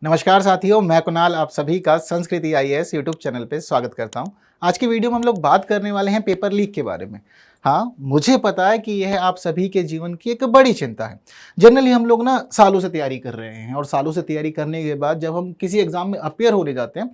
नमस्कार साथियों, मैं कुणाल आप सभी का संस्कृति आईएएस यूट्यूब चैनल पे स्वागत करता हूं। आज की वीडियो में हम लोग बात करने वाले हैं पेपर लीक के बारे में। हाँ, मुझे पता है कि यह आप सभी के जीवन की एक बड़ी चिंता है। जनरली हम लोग ना सालों से तैयारी कर रहे हैं और सालों से तैयारी करने के बाद जब हम किसी एग्जाम में अपियर होने जाते हैं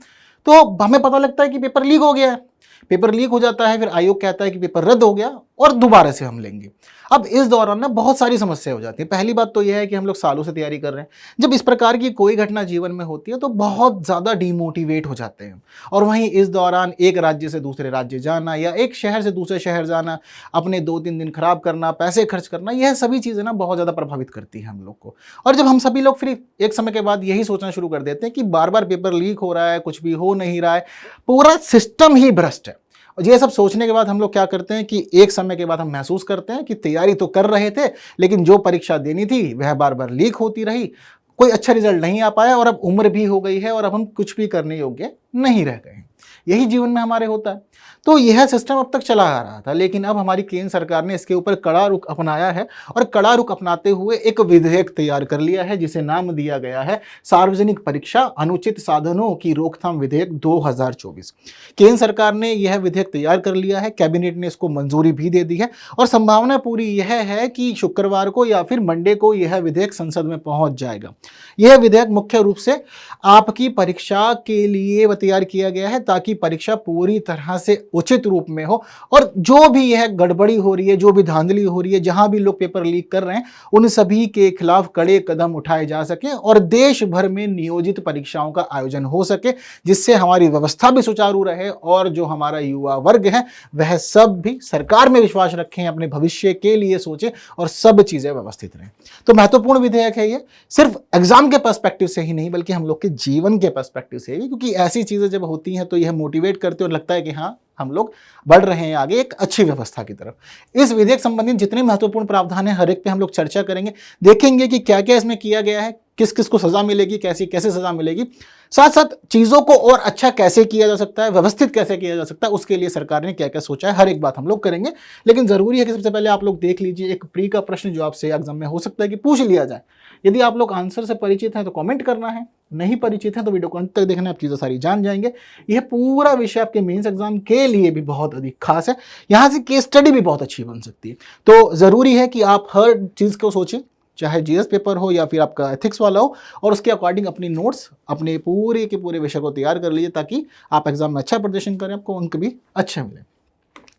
तो हमें पता लगता है कि पेपर लीक हो गया है। पेपर लीक हो जाता है, फिर आयोग कहता है कि पेपर रद्द हो गया और दोबारा से हम लेंगे। अब इस दौरान ना बहुत सारी समस्या हो जाती है। पहली बात तो यह है कि हम लोग सालों से तैयारी कर रहे हैं। जब इस प्रकार की कोई घटना जीवन में होती है तो बहुत ज़्यादा डिमोटिवेट हो जाते हैं। और वहीं इस दौरान एक राज्य से दूसरे राज्य जाना या एक शहर से दूसरे शहर जाना, अपने 2-3 दिन खराब करना, पैसे खर्च करना, यह सभी चीज़ें ना बहुत ज़्यादा प्रभावित करती हैं हम लोग को। और जब हम सभी लोग फिर एक समय के बाद यही सोचना शुरू कर देते हैं कि बार बार पेपर लीक हो रहा है, कुछ भी हो नहीं रहा है, पूरा सिस्टम ही भ्रष्ट है। और ये सब सोचने के बाद हम लोग क्या करते हैं कि एक समय के बाद हम महसूस करते हैं कि तैयारी तो कर रहे थे, लेकिन जो परीक्षा देनी थी वह बार बार लीक होती रही, कोई अच्छा रिजल्ट नहीं आ पाया और अब उम्र भी हो गई है और अब हम कुछ भी करने योग्य नहीं रह गए। यही जीवन में हमारे होता है। तो यह सिस्टम अब तक चला आ रहा था, लेकिन अब हमारी केंद्र सरकार ने इसके ऊपर कड़ा रुख अपनाया है और कड़ा रुख अपनाते हुए एक विधेयक तैयार कर लिया है जिसे नाम दिया गया है सार्वजनिक परीक्षा अनुचित साधनों की रोकथाम विधेयक 2024। केंद्र सरकार ने यह विधेयक तैयार कर लिया है, कैबिनेट ने इसको मंजूरी भी दे दी है और संभावना पूरी यह है कि शुक्रवार को या फिर मंडे को यह विधेयक संसद में पहुंच जाएगा। यह विधेयक मुख्य रूप से आपकी परीक्षा के लिए तैयार किया गया है ताकि परीक्षा पूरी तरह से उचित रूप में हो और जो भी यह गड़बड़ी हो रही है, जो भी धांधली हो रही है, जहां भी लोग पेपर लीक कर रहे हैं, उन सभी के खिलाफ कड़े कदम उठाए जा सके और देश भर में नियोजित परीक्षाओं का आयोजन हो सके, जिससे हमारी व्यवस्था भी सुचारू रहे और जो हमारा युवा वर्ग है वह सब भी सरकार में विश्वास रखें, अपने भविष्य के लिए सोचें और सब चीजें व्यवस्थित रहें। तो महत्वपूर्ण विधेयक है ये, सिर्फ एग्जाम के पर्सपेक्टिव से ही नहीं बल्कि हम लोग के जीवन के पर्सपेक्टिव से भी, क्योंकि ऐसी चीजें जब होती हैं तो यह मोटिवेट करते और लगता है कि हाँ, हम लोग बढ़ रहे हैं आगे एक अच्छी व्यवस्था की तरफ। इस विधेयक संबंधित जितने महत्वपूर्ण प्रावधान है हर एक पे हम लोग चर्चा करेंगे, देखेंगे कि क्या क्या इसमें किया गया है, किस किस को सजा मिलेगी, कैसी कैसे सजा मिलेगी, साथ साथ चीजों को और अच्छा कैसे किया जा सकता है, व्यवस्थित कैसे किया जा सकता है, उसके लिए सरकार ने क्या क्या सोचा है, हर एक बात हम लोग करेंगे। लेकिन जरूरी है कि सबसे पहले आप लोग देख लीजिए एक प्री का प्रश्न जो आपसे एग्जाम में हो सकता है कि पूछ लिया जाए। यदि आप लोग आंसर से परिचित हैं तो कमेंट करना है, नहीं परिचित हैं तो वीडियो को अंत तक देखना है, आप चीज़ें सारी जान जाएंगे। यह पूरा विषय आपके मेंस एग्जाम के लिए भी बहुत अधिक खास है, यहाँ से केस स्टडी भी बहुत अच्छी बन सकती है। तो ज़रूरी है कि आप हर चीज़ को सोचें, चाहे जीएस पेपर हो या फिर आपका एथिक्स वाला हो, और उसके अकॉर्डिंग अपनी नोट्स अपने पूरे के पूरे विषय को तैयार कर लीजिए ताकि आप एग्जाम में अच्छा प्रदर्शन करें, आपको अंक भी अच्छे मिले।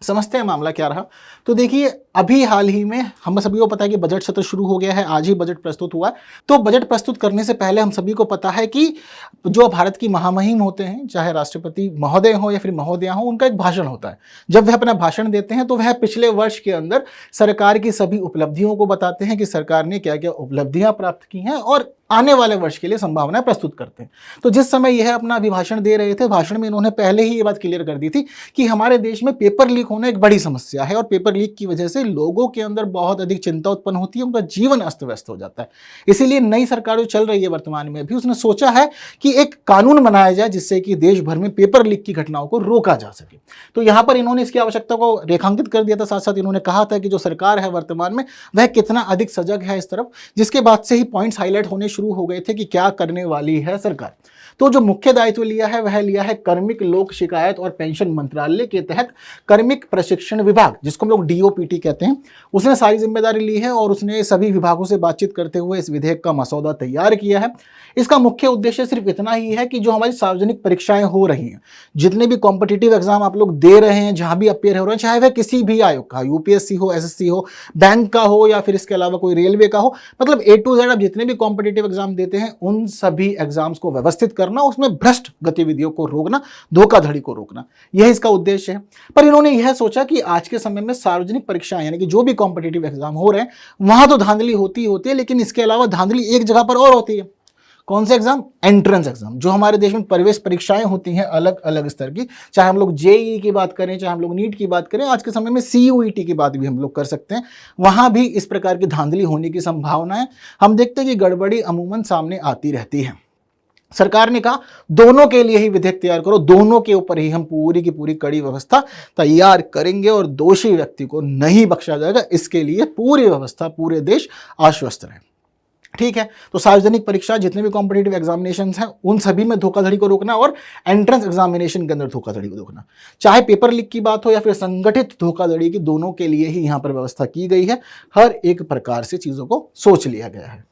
समझते हैं मामला क्या रहा। तो देखिए, अभी हाल ही में हम सभी को पता है कि बजट सत्र शुरू हो गया है, आज ही बजट प्रस्तुत हुआ है। तो बजट प्रस्तुत करने से पहले हम सभी को पता है कि जो भारत की महामहिम होते हैं, चाहे राष्ट्रपति महोदय हो या फिर महोदया हो, उनका एक भाषण होता है। जब वह अपना भाषण देते हैं तो वह पिछले वर्ष के अंदर सरकार की सभी उपलब्धियों को बताते हैं कि सरकार ने क्या क्या उपलब्धियां प्राप्त की हैं और आने वाले वर्ष के लिए संभावनाएं प्रस्तुत करते हैं। तो जिस समय यह अपना अभिभाषण दे रहे थे, भाषण में इन्होंने पहले ही ये बात क्लियर कर दी थी कि हमारे देश में पेपर लीक होना एक बड़ी समस्या है और पेपर लीक की वजह से लोगों के अंदर बहुत अधिक चिंता उत्पन्न होती है, उनका जीवन अस्त व्यस्त हो जाता है। इसीलिए नई सरकार जो चल रही है वर्तमान में भी, उसने सोचा है कि एक कानून बनाया जाए जिससे कि देश भर में पेपर लीक की घटनाओं को रोका जा सके। तो यहाँ पर इन्होंने इसकी आवश्यकता को रेखांकित कर दिया था। साथ साथ इन्होंने कहा था कि जो सरकार है वर्तमान में वह कितना अधिक सजग है इस तरफ, जिसके बाद से ही पॉइंट्स हाईलाइट होने शुरू हो गए थे कि क्या करने वाली है सरकार। तो जो मुख्य दायित्व लिया है वह लिया है कार्मिक लोक शिकायत और पेंशन मंत्रालय के तहत कार्मिक प्रशिक्षण विभाग, जिसको हम लोग डीओपीटी कहते हैं, उसने सारी जिम्मेदारी ली है और उसने सभी विभागों से बातचीत करते हुए इस विधेयक का मसौदा तैयार किया है। इसका मुख्य उद्देश्य सिर्फ इतना ही है कि जो हमारी सार्वजनिक परीक्षाएं हो रही हैं, जितने भी कॉम्पिटिटिव एग्जाम आप लोग दे रहे हैं, जहां भी अपियर हो रहे हैं, चाहे वह किसी भी आयोग का, यूपीएससी हो, एसएससी हो, बैंक का हो या फिर इसके अलावा कोई रेलवे का हो, मतलब ए टू जेड आप जितने भी कॉम्पिटिटिव एग्जाम देते हैं उन सभी एग्जाम्स को व्यवस्थित करना, उसमें भ्रष्ट गतिविधियों को रोकना, धोखाधड़ी को रोकना, यह इसका उद्देश्य है। पर इन्होंने यह सोचा कि आज के समय में सार्वजनिक परीक्षाएं यानी कि जो भी कॉम्पिटिटिव एग्जाम हो रहे हैं वहां तो धांधली होती है, लेकिन इसके अलावा धांधली एक जगह पर और होती है। कौन से एग्जाम? एंट्रेंस एग्जाम, जो हमारे देश में प्रवेश परीक्षाएं होती हैं अलग अलग स्तर की, चाहे हम लोग जेईई की बात करें, चाहे हम लोग नीट की बात करें, आज के समय में सीयूईटी की बात भी हम लोग कर सकते हैं। वहां भी इस प्रकार की धांधली होने की संभावना है। हम देखते हैं कि गड़बड़ी अमूमन सामने आती रहती है। सरकार ने कहा दोनों के लिए ही विधेयक तैयार करो, दोनों के ऊपर ही हम पूरी की पूरी कड़ी व्यवस्था तैयार करेंगे और दोषी व्यक्ति को नहीं बख्शा जाएगा। इसके लिए पूरी व्यवस्था, पूरे देश आश्वस्त रहे। ठीक है। तो सार्वजनिक परीक्षा, जितने भी कॉम्पिटिटिव एग्जामिनेशन हैं, उन सभी में धोखाधड़ी को रोकना और एंट्रेंस एग्जामिनेशन के अंदर धोखाधड़ी को रोकना, चाहे पेपर लीक की बात हो या फिर संगठित धोखाधड़ी की, दोनों के लिए ही यहाँ पर व्यवस्था की गई है। हर एक प्रकार से चीजों को सोच लिया गया है।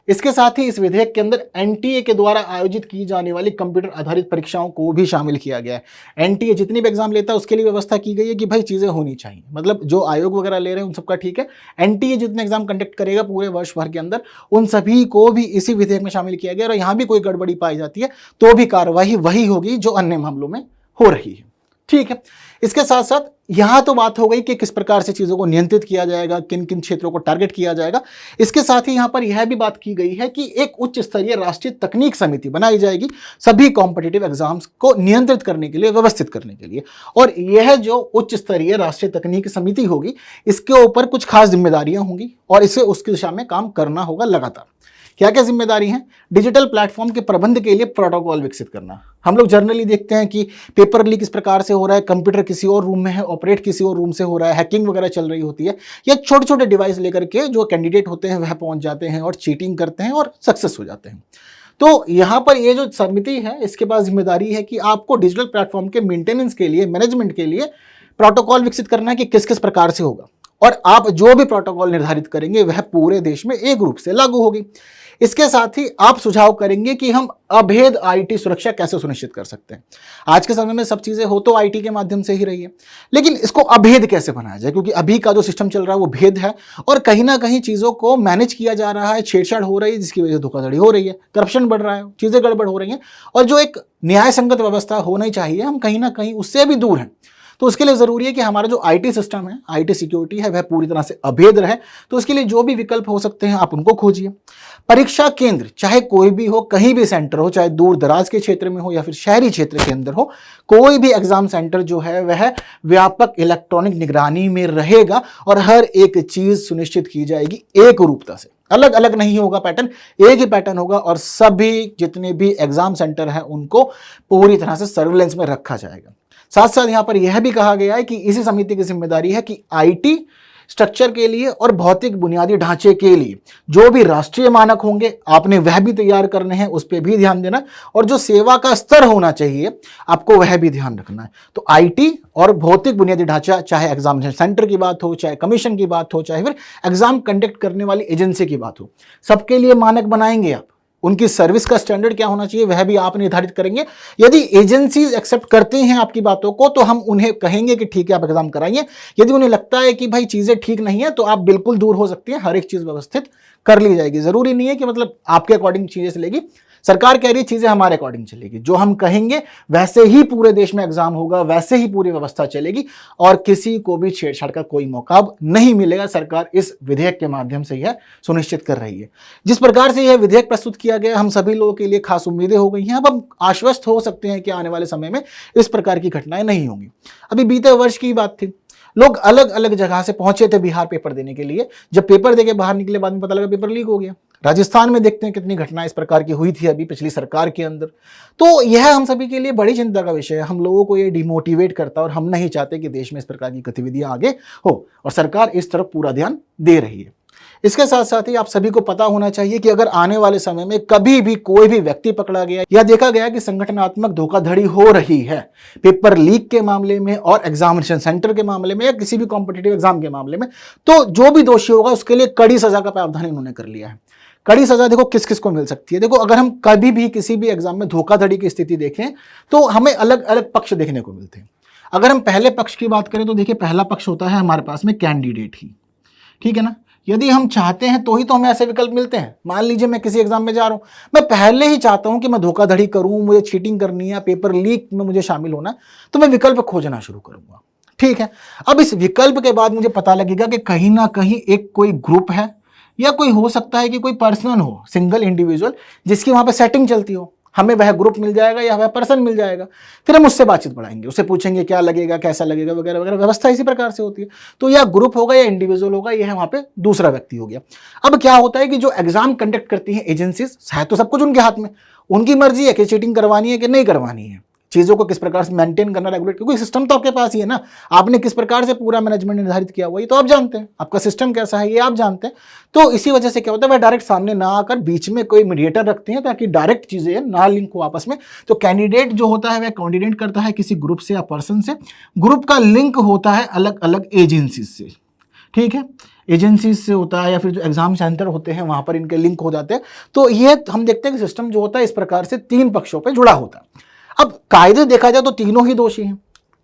इसके साथ ही इस विधेयक के अंदर एनटीए के द्वारा आयोजित की जाने वाली कंप्यूटर आधारित परीक्षाओं को भी शामिल किया गया है। एनटीए जितनी भी एग्जाम लेता है उसके लिए व्यवस्था की गई है कि भाई चीजें होनी चाहिए, मतलब जो आयोग वगैरह ले रहे हैं उन सबका ठीक है। एनटीए जितने एग्जाम कंडक्ट करेगा पूरे वर्ष भर के अंदर, उन सभी को भी इसी विधेयक में शामिल किया गया। और यहाँ भी कोई गड़बड़ी पाई जाती है तो भी कार्रवाई वही होगी जो अन्य मामलों में हो रही है। ठीक है। इसके साथ साथ यहां तो बात हो गई कि किस प्रकार से चीजों को नियंत्रित किया जाएगा, किन किन क्षेत्रों को टारगेट किया जाएगा। इसके साथ ही यहां पर यह भी बात की गई है कि एक उच्च स्तरीय राष्ट्रीय तकनीक समिति बनाई जाएगी सभी कॉम्पिटिटिव एग्जाम्स को नियंत्रित करने के लिए, व्यवस्थित करने के लिए। और यह जो उच्च स्तरीय राष्ट्रीय तकनीक समिति होगी, इसके ऊपर कुछ खास जिम्मेदारियां होंगी और इसे उसकी दिशा में काम करना होगा लगातार। क्या क्या जिम्मेदारी है? डिजिटल प्लेटफॉर्म के प्रबंध के लिए प्रोटोकॉल विकसित करना। हम लोग जर्नली देखते हैं कि पेपर लीक इस प्रकार से हो रहा है, कंप्यूटर किसी और रूम में है, ऑपरेट किसी और रूम से हो रहा है, हैकिंग वगैरह चल रही होती है, या छोटे छोटे डिवाइस लेकर के जो कैंडिडेट होते हैं वह पहुंच जाते हैं और चीटिंग करते हैं और सक्सेस हो जाते हैं। तो यहाँ पर ये जो समिति है, इसके पास जिम्मेदारी है कि आपको डिजिटल प्लेटफॉर्म के मेंटेनेंस के लिए, मैनेजमेंट के लिए प्रोटोकॉल विकसित करना है कि किस किस प्रकार से होगा, और आप जो भी प्रोटोकॉल निर्धारित करेंगे वह पूरे देश में एक रूप से लागू होगी। इसके साथ ही आप सुझाव करेंगे कि हम अभेद आईटी सुरक्षा कैसे सुनिश्चित कर सकते हैं। आज के समय में सब चीजें हो तो आईटी के माध्यम से ही रही है, लेकिन इसको अभेद कैसे बनाया जाए, क्योंकि अभी का जो सिस्टम चल रहा है वो भेद है और कहीं ना कहीं चीजों को मैनेज किया जा रहा है, छेड़छाड़ हो रही है, जिसकी वजह से धोखाधड़ी हो रही है, करप्शन बढ़ रहा है, चीजें गड़बड़ हो रही हैं, और जो एक न्याय संगत व्यवस्था होनी चाहिए हम कहीं ना कहीं उससे भी दूर हैं। तो उसके लिए जरूरी है कि हमारा जो आईटी सिस्टम है, आईटी सिक्योरिटी है, वह पूरी तरह से अभेद रहे। तो उसके लिए जो भी विकल्प हो सकते हैं आप उनको खोजिए। परीक्षा केंद्र चाहे कोई भी हो, कहीं भी सेंटर हो, चाहे दूर दराज के क्षेत्र में हो या फिर शहरी क्षेत्र के अंदर हो, कोई भी एग्जाम सेंटर जो है वह व्यापक इलेक्ट्रॉनिक निगरानी में रहेगा और हर एक चीज सुनिश्चित की जाएगी एक रूपता से। अलग अलग नहीं होगा पैटर्न, एक ही पैटर्न होगा और सभी जितने भी एग्जाम सेंटर हैं उनको पूरी तरह से सर्विलेंस में रखा जाएगा। साथ साथ यहां पर यह भी कहा गया है कि इसी समिति की जिम्मेदारी है कि आईटी स्ट्रक्चर के लिए और भौतिक बुनियादी ढांचे के लिए जो भी राष्ट्रीय मानक होंगे आपने वह भी तैयार करने हैं, उस पर भी ध्यान देना, और जो सेवा का स्तर होना चाहिए आपको वह भी ध्यान रखना है। तो आईटी और भौतिक बुनियादी ढांचा, चाहे एग्जामिनेशन सेंटर की बात हो, चाहे कमीशन की बात हो, चाहे फिर एग्जाम कंडक्ट करने वाली एजेंसी की बात हो, सबके लिए मानक बनाएंगे आप। उनकी सर्विस का स्टैंडर्ड क्या होना चाहिए वह भी आप निर्धारित करेंगे। यदि एजेंसीज एक्सेप्ट करती हैं आपकी बातों को तो हम उन्हें कहेंगे कि ठीक है आप एग्जाम कराइए। यदि उन्हें लगता है कि भाई चीजें ठीक नहीं है तो आप बिल्कुल दूर हो सकती हैं, हर एक चीज व्यवस्थित कर ली जाएगी। जरूरी नहीं है कि मतलब आपके अकॉर्डिंग चीजें चलेगी, सरकार कह रही है चीजें हमारे अकॉर्डिंग चलेगी, जो हम कहेंगे वैसे ही पूरे देश में एग्जाम होगा, वैसे ही पूरी व्यवस्था चलेगी और किसी को भी छेड़छाड़ का कोई मौका नहीं मिलेगा। सरकार इस विधेयक के माध्यम से यह सुनिश्चित कर रही है। जिस प्रकार से यह विधेयक प्रस्तुत किया गया हम सभी लोगों के लिए खास उम्मीदें हो गई हैं। अब हम आश्वस्त हो सकते हैं कि आने वाले समय में इस प्रकार की घटनाएं नहीं होंगी। अभी बीते वर्ष की बात थी, लोग अलग अलग जगह से पहुंचे थे बिहार पेपर देने के लिए। जब पेपर देके बाहर निकले बाद में पता लगा पेपर लीक हो गया। राजस्थान में देखते हैं कितनी घटनाएं इस प्रकार की हुई थी अभी पिछली सरकार के अंदर। तो यह हम सभी के लिए बड़ी चिंता का विषय है। हम लोगों को ये डिमोटिवेट करता है और हम नहीं चाहते कि देश में इस प्रकार की गतिविधियां आगे हो, और सरकार इस तरफ पूरा ध्यान दे रही है। इसके साथ साथ ही आप सभी को पता होना चाहिए कि अगर आने वाले समय में कभी भी कोई भी व्यक्ति पकड़ा गया या देखा गया कि संगठनात्मक धोखाधड़ी हो रही है पेपर लीक के मामले में और एग्जामिनेशन सेंटर के मामले में या किसी भी कॉम्पिटिटिव एग्जाम के मामले में, तो जो भी दोषी होगा उसके लिए कड़ी सजा का प्रावधान इन्होंने कर लिया है। कड़ी सजा देखो किस किस को मिल सकती है। देखो अगर हम कभी भी किसी भी एग्जाम में धोखाधड़ी की स्थिति देखें तो हमें अलग अलग पक्ष देखने को मिलते हैं। अगर हम पहले पक्ष की बात करें तो देखिए पहला पक्ष होता है हमारे पास में कैंडिडेट ही, ठीक है ना। यदि हम चाहते हैं तो ही तो हमें ऐसे विकल्प मिलते हैं। मान लीजिए मैं किसी एग्जाम में जा रहा हूं, मैं पहले ही चाहता हूं कि मैं धोखाधड़ी करूं, मुझे चीटिंग करनी है, पेपर लीक में मुझे शामिल होना, तो मैं विकल्प खोजना शुरू करूंगा, ठीक है। अब इस विकल्प के बाद मुझे पता लगेगा कि कहीं ना कहीं एक कोई ग्रुप है या कोई हो सकता है कि कोई पर्सन हो, सिंगल इंडिविजुअल, जिसकी वहां पर सेटिंग चलती हो। हमें वह ग्रुप मिल जाएगा या वह पर्सन मिल जाएगा, फिर हम उससे बातचीत बढ़ाएंगे, उससे पूछेंगे क्या लगेगा, कैसा लगेगा वगैरह वगैरह। व्यवस्था इसी प्रकार से होती है। तो या ग्रुप होगा या इंडिविजुअल होगा, यह वहां पे दूसरा व्यक्ति हो गया। अब क्या होता है कि जो एग्जाम कंडक्ट करती है एजेंसीज, है तो सब कुछ उनके हाथ में, उनकी मर्जी है कि चीटिंग करवानी है कि नहीं करवानी है। चीज़ों को किस प्रकार से मेंटेन करना, रेगुलेट, क्योंकि सिस्टम तो आपके पास ही है ना, आपने किस प्रकार से पूरा मैनेजमेंट निर्धारित किया हुआ ये तो आप जानते हैं, आपका सिस्टम कैसा है ये आप जानते हैं। तो इसी वजह से क्या होता है, वह डायरेक्ट सामने ना आकर बीच में कोई मीडिएटर रखते हैं ताकि डायरेक्ट चीज़ें ना लिंक हो आपस में। तो कैंडिडेट जो होता है वह कोऑर्डिनेट करता है किसी ग्रुप से या पर्सन से, ग्रुप का लिंक होता है अलग अलग एजेंसी से, ठीक है, एजेंसी से होता है या फिर जो एग्जाम सेंटर होते हैं वहां पर इनके लिंक हो जाते हैं। तो ये हम देखते हैं कि सिस्टम जो होता है इस प्रकार से 3 पक्षों पे जुड़ा होता है। अब कायदे देखा जाए तो तीनों ही दोषी हैं,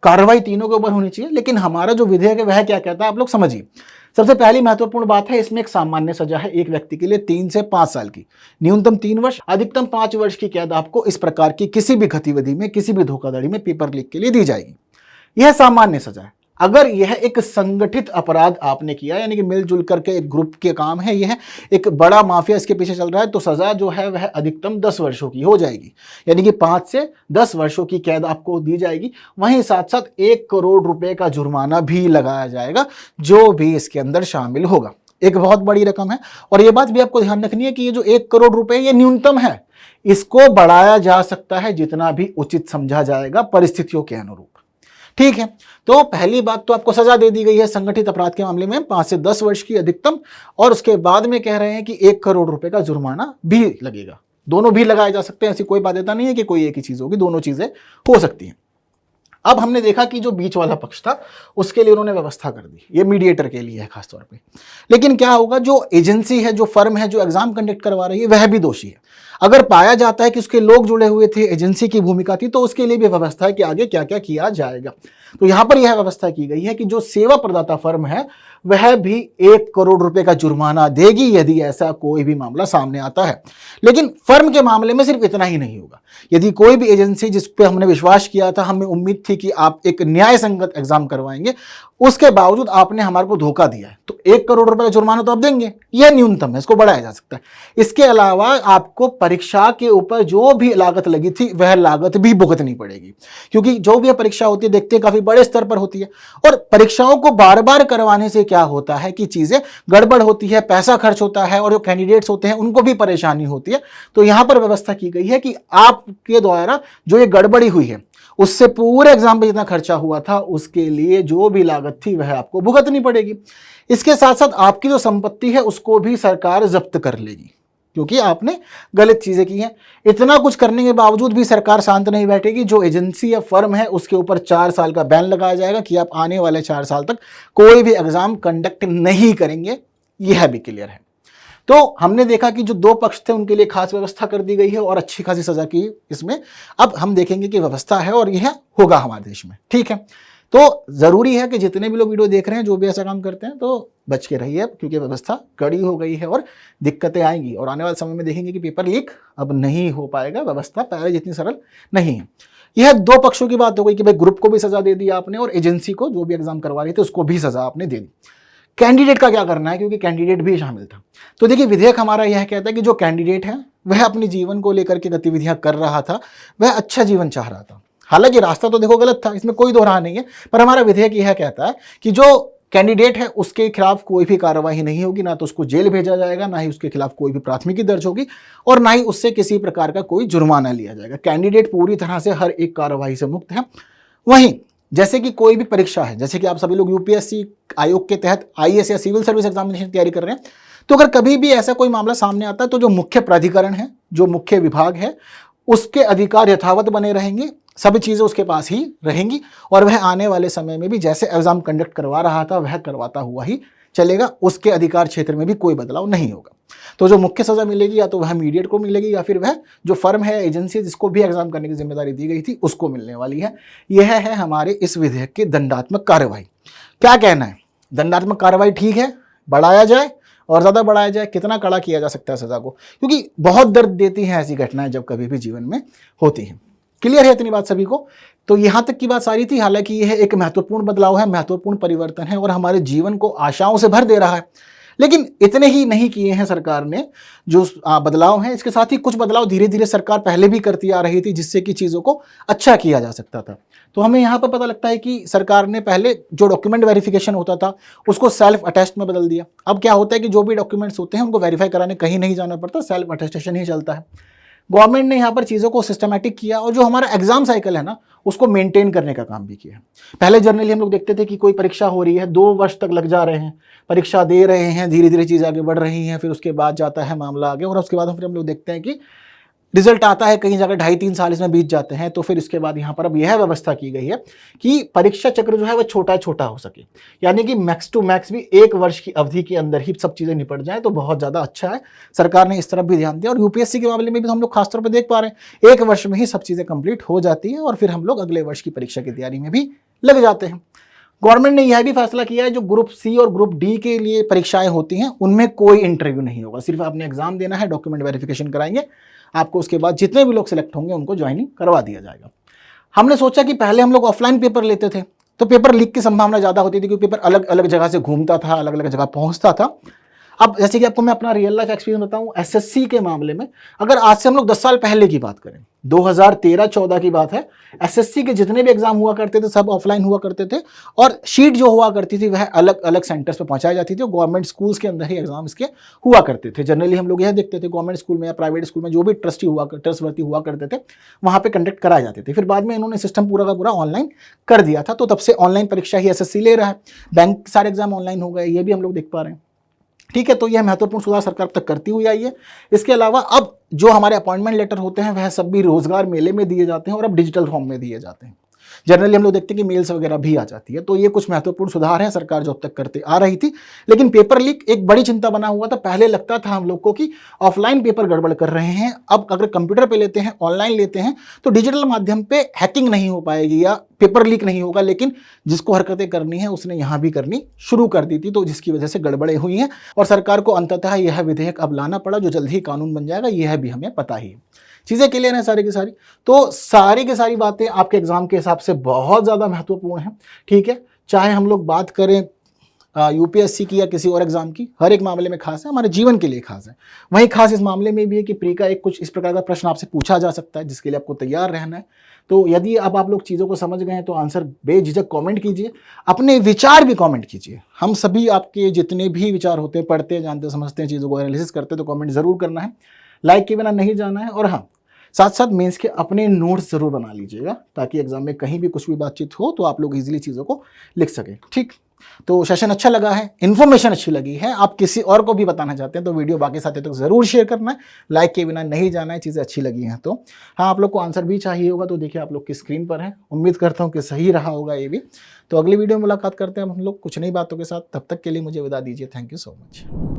कार्रवाई तीनों के ऊपर होनी चाहिए, लेकिन हमारा जो विधेयक है वह क्या कहता है आप लोग समझिए। सबसे पहली महत्वपूर्ण बात है, इसमें एक सामान्य सजा है एक व्यक्ति के लिए 3 से 5 साल की, न्यूनतम 3 वर्ष, अधिकतम 5 वर्ष की कैद आपको इस प्रकार की किसी भी गतिविधि में, किसी भी धोखाधड़ी में, पेपर लीक के लिए दी जाएगी। यह सामान्य सजा है। अगर यह एक संगठित अपराध आपने किया, यानी कि मिलजुल करके एक ग्रुप के काम है, यह एक बड़ा माफिया इसके पीछे चल रहा है, तो सजा जो है वह अधिकतम 10 वर्षों की हो जाएगी, यानी कि 5 से 10 वर्षों की कैद आपको दी जाएगी। वहीं साथ साथ 1 करोड़ रुपए का जुर्माना भी लगाया जाएगा जो भी इसके अंदर शामिल होगा। एक बहुत बड़ी रकम है, और यह बात भी आपको ध्यान रखनी है कि ये जो 1 करोड़ रुपए ये न्यूनतम है, इसको बढ़ाया जा सकता है जितना भी उचित समझा जाएगा परिस्थितियों के अनुरूप, ठीक है। तो पहली बात तो आपको सजा दे दी गई है संगठित अपराध के मामले में 5 से 10 वर्ष की अधिकतम, और उसके बाद में कह रहे हैं कि 1 करोड़ रुपए का जुर्माना भी लगेगा। दोनों भी लगाए जा सकते हैं, ऐसी कोई बाध्यता नहीं है कि कोई एक ही चीज होगी, दोनों चीजें हो सकती हैं। अब हमने देखा कि जो बीच वाला पक्ष था उसके लिए उन्होंने व्यवस्था कर दी, ये मीडिएटर के लिए है खासतौर पे। लेकिन क्या होगा, जो एजेंसी है, जो फर्म है, जो एग्जाम कंडक्ट करवा रही है, वह भी दोषी है। अगर पाया जाता है कि उसके लोग जुड़े हुए थे, एजेंसी की भूमिका थी, तो उसके लिए भी व्यवस्था है कि आगे क्या क्या किया जाएगा। तो यहां पर यह व्यवस्था की गई है कि जो सेवा प्रदाता फर्म है वह भी 1 करोड़ रुपए का जुर्माना देगी यदि ऐसा कोई भी मामला सामने आता है। लेकिन फर्म के मामले में सिर्फ इतना ही नहीं होगा। यदि कोई भी एजेंसी जिस पे हमने विश्वास किया था, हमें उम्मीद थी कि आप एक न्याय संगत एग्जाम करवाएंगे, उसके बावजूद आपने हमारे को धोखा दिया है, तो 1 करोड़ रुपए का जुर्माना तो आप देंगे, यह न्यूनतम है, इसको बढ़ाया जा सकता है। इसके अलावा आपको परीक्षा के ऊपर जो भी लागत लगी थी वह लागत भी भुगतनी पड़ेगी, क्योंकि जो भी परीक्षा होती है देखते हैं काफी बड़े स्तर पर होती है, और परीक्षाओं को बार बार करवाने से क्या होता है कि चीजें गड़बड़ होती है, पैसा खर्च होता है, और जो कैंडिडेट्स होते हैं उनको भी परेशानी होती है। तो यहां पर व्यवस्था की गई है कि आपके द्वारा जो ये गड़बड़ी हुई है उससे पूरे एग्जाम पे जितना खर्चा हुआ था उसके लिए जो भी लागत थी वह आपको भुगतनी पड़ेगी। इसके साथ साथ आपकी जो संपत्ति है उसको भी सरकार जब्त कर लेगी, क्योंकि आपने गलत चीजें की हैं। इतना कुछ करने के बावजूद भी सरकार शांत नहीं बैठेगी। जो एजेंसी या फर्म है उसके ऊपर 4 साल का बैन लगाया जाएगा कि आप आने वाले 4 साल तक कोई भी एग्जाम कंडक्ट नहीं करेंगे, यह भी क्लियर है। तो हमने देखा कि जो 2 पक्ष थे उनके लिए खास व्यवस्था कर दी गई है और अच्छी खासी सजा की इसमें। अब हम देखेंगे कि व्यवस्था है और यह होगा हमारे देश में, ठीक है। तो जरूरी है कि जितने भी लोग वीडियो देख रहे हैं, जो भी ऐसा काम करते हैं, तो बच के रहिए, क्योंकि व्यवस्था कड़ी हो गई है और दिक्कतें आएंगी, और आने वाले समय में देखेंगे कि पेपर लीक अब नहीं हो पाएगा, व्यवस्था पहले जितनी सरल नहीं है। यह 2 पक्षों की बात हो गई कि भाई ग्रुप को भी सजा दे दी आपने और एजेंसी को जो भी एग्जाम करवा रही थी उसको भी सजा आपने दे दी। कैंडिडेट का क्या करना है, क्योंकि कैंडिडेट भी शामिल था। तो देखिए, विधेयक हमारा यह कहता है कि जो कैंडिडेट है वह अपने जीवन को लेकर के गतिविधियां कर रहा था, वह अच्छा जीवन चाह रहा था। हालांकि रास्ता तो देखो गलत था, इसमें कोई दो राह नहीं है, पर हमारा विधेयक यह कहता है कि जो कैंडिडेट है उसके खिलाफ कोई भी कार्रवाई नहीं होगी, ना तो उसको जेल भेजा जाएगा, ना ही उसके खिलाफ कोई भी प्राथमिकी दर्ज होगी, और ना ही उससे किसी प्रकार का कोई जुर्माना लिया जाएगा। कैंडिडेट पूरी तरह से हर एक कार्रवाई से मुक्त है। वहीं जैसे कि कोई भी परीक्षा है, जैसे कि आप सभी लोग यूपीएससी आयोग के तहत आईएएस या सिविल सर्विस एग्जामिनेशन की तैयारी कर रहे हैं, तो अगर कभी भी ऐसा कोई मामला सामने आता है तो जो मुख्य प्राधिकरण है, जो मुख्य विभाग है, उसके अधिकार यथावत बने रहेंगे, सभी चीजें उसके पास ही रहेंगी, और वह आने वाले समय में भी जैसे एग्जाम कंडक्ट करवा रहा था वह करवाता हुआ ही चलेगा। उसके अधिकार क्षेत्र में भी कोई बदलाव नहीं होगा। तो जो मुख्य सजा मिलेगी या तो वह मीडिएट को मिलेगी, या फिर वह जो फर्म है, एजेंसी जिसको भी एग्जाम करने की जिम्मेदारी दी गई थी उसको मिलने वाली है। यह है हमारे इस विधेयक की दंडात्मक कार्रवाई। क्या कहना है, दंडात्मक कार्रवाई ठीक है, बढ़ाया जाए और ज्यादा बढ़ाया जाए, कितना कड़ा किया जा सकता है सजा को, क्योंकि बहुत दर्द देती हैं ऐसी घटनाएं जब कभी भी जीवन में होती हैं। क्लियर है इतनी बात सभी को? तो यहां तक की बात सारी थी। हालांकि यह एक महत्वपूर्ण बदलाव है, महत्वपूर्ण परिवर्तन है और हमारे जीवन को आशाओं से भर दे रहा है। लेकिन इतने ही नहीं किए हैं सरकार ने जो बदलाव हैं, इसके साथ ही कुछ बदलाव धीरे धीरे सरकार पहले भी करती आ रही थी जिससे कि चीज़ों को अच्छा किया जा सकता था। तो हमें यहाँ पर पता लगता है कि सरकार ने पहले जो डॉक्यूमेंट वेरिफिकेशन होता था उसको सेल्फ अटेस्ट में बदल दिया। अब क्या होता है कि जो भी डॉक्यूमेंट्स होते हैं उनको वेरीफाई कराने कहीं नहीं जाना पड़ता, सेल्फ अटेस्टेशन ही चलता है। गवर्नमेंट ने यहाँ पर चीज़ों को सिस्टमैटिक किया और जो हमारा एग्जाम साइकिल है ना उसको मेंटेन करने का काम भी किया। पहले जनरली हम लोग देखते थे कि कोई परीक्षा हो रही है, 2 वर्ष तक लग जा रहे हैं, परीक्षा दे रहे हैं, धीरे धीरे चीज़ आगे बढ़ रही हैं, फिर उसके बाद जाता है मामला आगे और उसके बाद फिर हम लोग देखते हैं कि रिजल्ट आता है, कहीं जाकर 2.5-3 साल इसमें बीत जाते हैं। तो फिर इसके बाद यहाँ पर अब यह व्यवस्था की गई है कि परीक्षा चक्र जो है वह छोटा छोटा हो सके, यानी कि मैक्स टू मैक्स भी 1 वर्ष की अवधि के अंदर ही सब चीज़ें निपट जाएं, तो बहुत ज़्यादा अच्छा है। सरकार ने इस तरफ भी ध्यान दिया और यूपीएससी के मामले में भी हम लोग खासतौर पर देख पा रहे हैं 1 वर्ष में ही सब चीज़ें कंप्लीट हो जाती है और फिर हम लोग अगले वर्ष की परीक्षा की तैयारी में भी लग जाते हैं। गवर्नमेंट ने यह भी फैसला किया है जो ग्रुप सी और ग्रुप डी के लिए परीक्षाएं होती हैं उनमें कोई इंटरव्यू नहीं होगा, सिर्फ आपने एग्जाम देना है, डॉक्यूमेंट वेरिफिकेशन कराएंगे आपको, उसके बाद जितने भी लोग सिलेक्ट होंगे उनको ज्वाइनिंग करवा दिया जाएगा। हमने सोचा कि पहले हम लोग ऑफलाइन पेपर लेते थे तो पेपर लीक की संभावना ज़्यादा होती थी क्योंकि पेपर अलग अलग जगह से घूमता था, अलग अलग जगह पहुंचता था। अब जैसे कि आपको मैं अपना रियल लाइफ एक्सपीरियंस बताऊं, एसएससी के मामले में अगर आज से हम लोग 10 साल पहले की बात करें, 2013-14 की बात है, एसएससी के जितने भी एग्जाम हुआ करते थे सब ऑफलाइन हुआ करते थे और शीट जो हुआ करती थी वह अलग अलग सेंटर्स पे पहुंचाई जाती थी और गवर्नमेंट स्कूल्स के अंदर ही एग्जाम इसके हुआ करते थे। जनरली हम लोग यह देखते थे गवर्नमेंट स्कूल में या प्राइवेट स्कूल में जो भी ट्रस्टवर्दी हुआ करते थे वहां पर कंडक्ट कराए जाते थे। फिर बाद में इन्होंने सिस्टम पूरा का पूरा ऑनलाइन कर दिया था, तो तब से ऑनलाइन परीक्षा ही एसएससी ले रहा है। बैंक सारे एग्जाम ऑनलाइन हो गए, ये भी हम लोग देख पा रहे हैं। ठीक है, तो यह महत्वपूर्ण सुधार सरकार तक करती हुई आई है। इसके अलावा अब जो हमारे अपॉइंटमेंट लेटर होते हैं वह सब भी रोजगार मेले में दिए जाते हैं और अब डिजिटल फॉर्म में दिए जाते हैं। जनरली हम लोग देखते हैं कि मेल्स वगैरह भी आ जाती है, तो ये कुछ महत्वपूर्ण सुधार है सरकार जो अब तक करते आ रही थी। लेकिन पेपर लीक एक बड़ी चिंता बना हुआ था। पहले लगता था हम लोग को कि ऑफलाइन पेपर गड़बड़ कर रहे हैं, अब अगर कंप्यूटर पे लेते हैं, ऑनलाइन लेते हैं तो डिजिटल माध्यम पे हैकिंग नहीं हो पाएगी या पेपर लीक नहीं होगा। लेकिन जिसको हरकतें करनी है उसने यहाँ भी करनी शुरू कर दी थी, तो जिसकी वजह से गड़बड़े हुई हैं और सरकार को अंततः यह विधेयक अब लाना पड़ा जो जल्द ही कानून बन जाएगा, यह भी हमें पता ही है। चीज़ें क्लियर हैं सारी की सारी। तो सारी की सारी बातें आपके एग्जाम के हिसाब से बहुत ज़्यादा महत्वपूर्ण हैं। ठीक है, चाहे हम लोग बात करें यूपीएससी की या किसी और एग्जाम की, हर एक मामले में खास है, हमारे जीवन के लिए खास है। वहीं खास इस मामले में भी है कि प्री का एक कुछ इस प्रकार का प्रश्न आपसे पूछा जा सकता है जिसके लिए आपको तैयार रहना है। तो यदि अब आप लोग चीज़ों को समझ गए हैं तो आंसर बेझिझक कमेंट कीजिए, अपने विचार भी कमेंट कीजिए। हम सभी आपके जितने भी विचार होते हैं, पढ़ते हैं, जानते समझते हैं, चीज़ों को एनालिसिस करते हैं, तो कमेंट ज़रूर करना है, लाइक के बिना नहीं जाना है। और हाँ, साथ साथ मेंस के अपने नोट्स जरूर बना लीजिएगा ताकि एग्जाम में कहीं भी कुछ भी बातचीत हो तो आप लोग इजीली चीज़ों को लिख सकें। ठीक, तो सेशन अच्छा लगा है, इन्फॉर्मेशन अच्छी लगी है, आप किसी और को भी बताना चाहते हैं तो वीडियो बाकी साथियों तक जरूर शेयर करना है, लाइक के बिना नहीं जाना है, चीज़ें अच्छी लगी हैं तो। हाँ, आप लोग को आंसर भी चाहिए होगा तो देखिए आप लोग की स्क्रीन पर है, उम्मीद करता हूँ कि सही रहा होगा ये भी। तो अगली वीडियो में मुलाकात करते हैं हम लोग कुछ नई बातों के साथ, तब तक के लिए मुझे विदा दीजिए। Thank you so much.